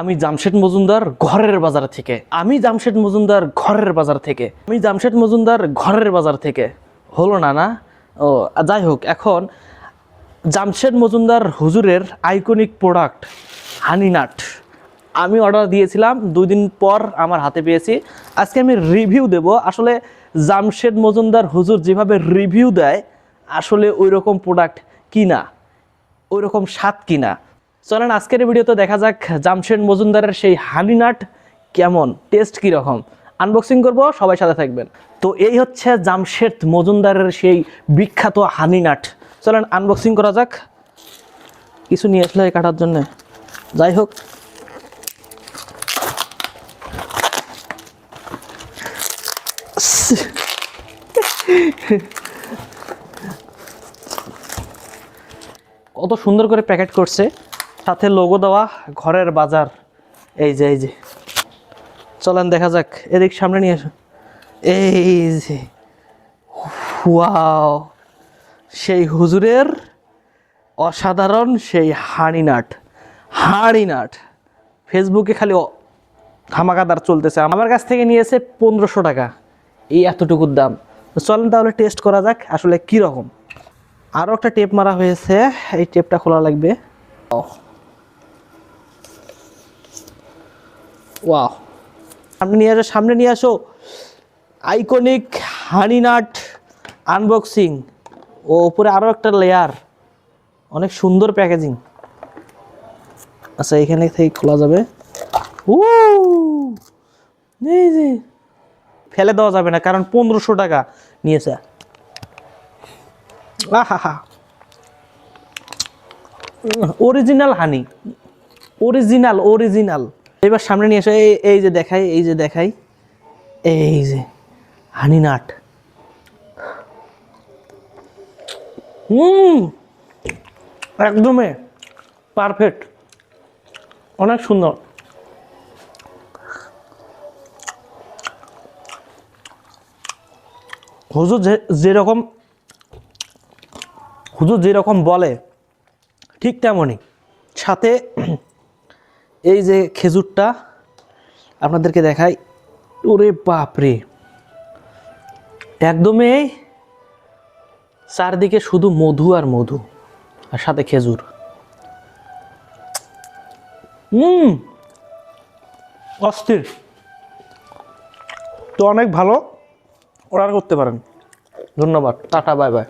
আমি জামশেদ মজুমদার ঘরের বাজার থেকে হলো না না ও যাই হোক, এখন জামশেদ মজুমদার হুজুরের আইকনিক প্রোডাক্ট হানি নাট আমি অর্ডার দিয়েছিলাম, 2 দিন পর আমার হাতে পেয়েছি। আজকে আমি রিভিউ দেব, আসলে জামশেদ মজুমদার হুজুর যেভাবে রিভিউ দেয় আসলে ওই রকম প্রোডাক্ট কিনা, ওই রকম স্বাদ কিনা। চলেন আজকের ভিডিওতে দেখা যাক জামশেদ মজুমদারের সেই হানি নাট কেমন, টেস্ট কীরকম, আনবক্সিং করব, সবাই সাথে থাকবেন। তো এই হচ্ছে জামশেদ মজুমদারের সেই বিখ্যাত হানি নাট। চলেন আনবক্সিং করা যাক। কিছু নিয়ে আসলে কাটার জন্য, যাই হোক কত সুন্দর করে প্যাকেট করছে, সাথে লোগো দেওয়া ঘরের বাজার। এই যে চলেন দেখা যাক, এদিক সামনে নিয়ে আসো। এই যে ওয়াও, সেই হুজুরের অসাধারণ সেই হানি নাট ফেসবুকে খালি ধামাকাদার চলতেছে। আমার কাছ থেকে নিয়েছে 1500 টাকা, এই এতটুকুর দাম। তো চলেন তাহলে টেস্ট করা যাক আসলে কীরকম। আরও একটা টেপ মারা হয়েছে, এই টেপটা খোলা লাগবে। ওয়াও, সামনে নিয়ে আসো আইকনিক হানি নাট আনবক্সিং। ও উপরে আরও একটা লেয়ার, অনেক সুন্দর প্যাকেজিং। আচ্ছা এখানে থেকে খোলা যাবে। এই যে ফেলে দেওয়া যাবে না, কারণ 1500 টাকা নিয়েছে। আহা, অরিজিনাল হানি, অরিজিনাল। এবার সামনে নিয়ে এসে এই যে দেখাই, এই যে হানি নাট। একদমই পারফেক্ট, অনেক সুন্দর। হুজুর যেরকম বলে ঠিক তেমনই। সাথে এই যে খেজুরটা আপনাদেরকে দেখাই, ওরে বাপরে, একদমই চারদিকে শুধু মধু আর মধু, আর সাথে খেজুর। অস্থির। তো অনেক ভালো, অর্ডার করতে পারেন। ধন্যবাদ, টাটা, বাই বাই।